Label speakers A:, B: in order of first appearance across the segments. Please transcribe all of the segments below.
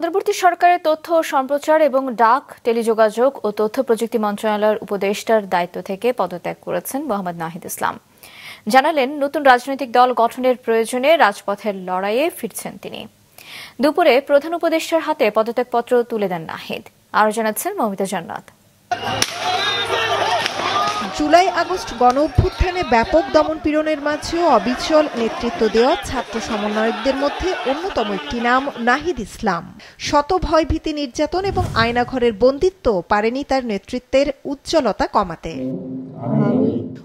A: অন্তর্বর্তী সরকারের তথ্য ও সম্প্রচার এবং ডাক, টেলিযোগাযোগ ও তথ্য প্রযুক্তি মন্ত্রণালয়ের উপদেষ্টার দায়িত্ব থেকে পদত্যাগ করেছেন মোহাম্মদ নাহিদ ইসলাম। জানালেন, নতুন রাজনৈতিক দল গঠনের প্রয়োজনে রাজপথের লড়াইয়ে ফিরছেন তিনি। দুপুরে প্রধান উপদেষ্টার হাতে পদত্যাগপত্র তুলে দেন নাহিদ। আরও জানাচ্ছেন মৌমিতা জান্নাত।
B: জুলাই আগস্ট গণ অভ্যুত্থানে ব্যাপক দমন-পীড়নের মাঝেও অবিচল নেতৃত্ব দেওয়া ছাত্র সমন্বয়কদের মধ্যে অন্যতম একটি নাম নাহিদ ইসলাম। শত ভয়ভীতি, নির্যাতন এবং আয়নাঘরের বন্দিত্ব পারেনি তার নেতৃত্বের উজ্জ্বলতা কমাতে।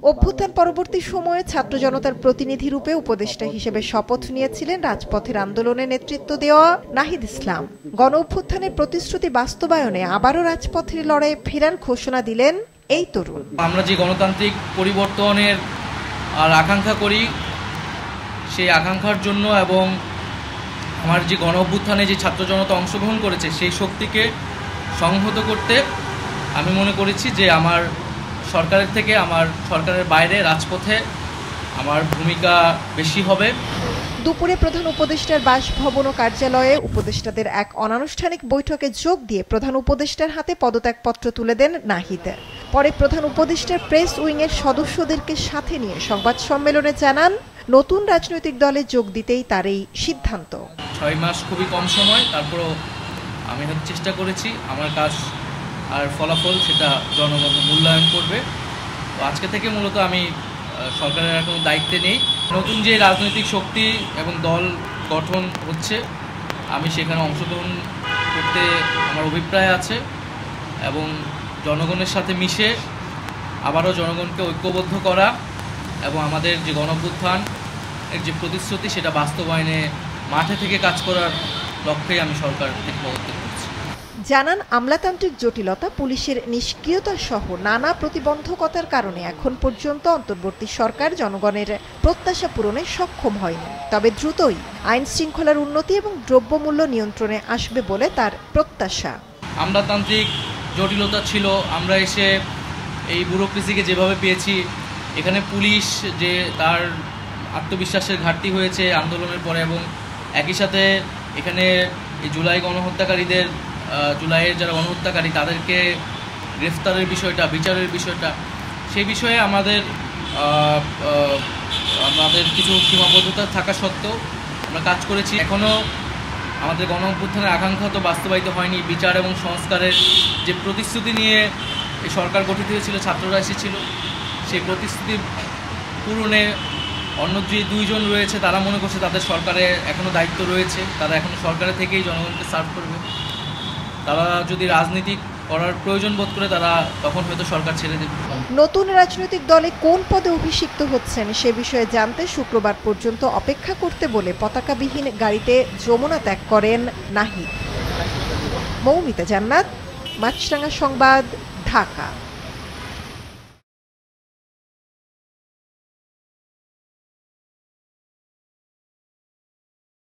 B: অভ্যুত্থান পরবর্তী সময়ে ছাত্র জনতার প্রতিনিধি রূপে উপদেষ্টা হিসেবে শপথ নিয়েছিলেন রাজপথের আন্দোলনে নেতৃত্ব দেওয়া নাহিদ ইসলাম। গণ অভ্যুত্থানের প্রতিশ্রুতি বাস্তবায়নে আবারও রাজপথের লড়াইয়ে ফেরার ঘোষণা দিলেন এই তরুণ।
C: আমরা যে গণতান্ত্রিক পরিবর্তনের আকাঙ্ক্ষা করি, সেই আকাঙ্ক্ষার জন্য এবং আমার যে গণ অভ্যুত্থানে যে ছাত্র জনতা অংশগ্রহণ করেছে সেই শক্তিকে সংহত করতে আমি মনে করেছি যে আমার সরকারের থেকে, আমার সরকারের বাইরে রাজপথে আমার ভূমিকা বেশি হবে।
B: দুপুরে প্রধান উপদেষ্টার বাসভবন ও কার্যালয়ে উপদেষ্টাদের এক অনানুষ্ঠানিক বৈঠকে যোগ দিয়ে প্রধান উপদেষ্টার হাতে পদত্যাগপত্র তুলে দেন নাহিদ। পরে প্রধান উপদেষ্টার প্রেস উইংয়ের সদস্যদেরকে সাথে নিয়ে সংবাদ সম্মেলনে জানান, নতুন রাজনৈতিক দলে যোগ দিতেই তার এই সিদ্ধান্ত।
C: 6 মাস খুবই কম সময়, তারপরও আমি চেষ্টা করেছি। আমার কাজ আর ফলাফল সেটা জনগণ মূল্যায়ন করবে। তো আজকে থেকে মূলত আমি সরকারের কোনো দায়িত্বে নেই। নতুন যে রাজনৈতিক শক্তি এবং দল গঠন হচ্ছে, আমি সেখানে অংশগ্রহণ করতে আমার অভিপ্রায় আছে এবং জনগণের সাথে মিশে আবারও জনগণকে ঐক্যবদ্ধ করা এবং আমাদের যে গণঅভ্যুত্থান এর যে প্রতিশ্রুতি সেটা বাস্তবায়নে মাঠে থেকে কাজ করার লক্ষ্যেই আমি সরকার থেকে পদত্যাগ করছি।
B: জানান, আমলাতান্ত্রিক জটিলতা, পুলিশের নিষ্ক্রিয়তা সহ নানা প্রতিবন্ধকতার কারণে এখন পর্যন্ত অন্তর্বর্তী সরকার জনগণের প্রত্যাশা পূরণে সক্ষম হয়নি। তবে দ্রুতই আইন শৃঙ্খলার উন্নতি এবং দ্রব্যমূল্য নিয়ন্ত্রণে আসবে বলে তার প্রত্যাশা।
C: আমলাতান্ত্রিক জটিলতা ছিল, আমরা এসে এই ব্যুরোক্রেসিকে যেভাবে পেয়েছি, এখানে পুলিশ যে তার আত্মবিশ্বাসের ঘাটতি হয়েছে আন্দোলনের পরে, এবং একই সাথে এখানে এই জুলাই গণহত্যাকারীদের, জুলাইয়ের যারা গণহত্যাকারী তাদেরকে গ্রেফতারের বিষয়টা, বিচারের বিষয়টা, সেই বিষয়ে আমাদের কিছু সীমাবদ্ধতা থাকা সত্ত্বেও আমরা কাজ করেছি। এখনও আমাদের গণ অভ্যুত্থানের আকাঙ্ক্ষা তো বাস্তবায়িত হয়নি। বিচার এবং সংস্কারের যে প্রতিশ্রুতি নিয়ে এই সরকার গঠিত হয়েছিল, ছাত্ররা এসেছিল, সেই প্রতিশ্রুতি পূরণে অন্য যে 2 জন রয়েছে তারা মনে করছে তাদের সরকারে এখনও দায়িত্ব রয়েছে, তারা এখনও সরকারের থেকেই জনগণকে সার্ভ করবে। তারা যদি রাজনীতি করার প্রয়োজন বোধ করে তারা তখন হয়তো সরকার ছেড়ে দেবে।
B: নতুন রাজনৈতিক দলে কোন পদে অভিষিক্ত হচ্ছেন সে বিষয়ে জানতে শুক্রবার পর্যন্ত অপেক্ষা করতে বলে পতাকাবিহীন গাড়িতে যমুনা ত্যাগ করেন নাহিদ। মৌমিতা জান্নাত, মাছরাঙা সংবাদ, ঢাকা।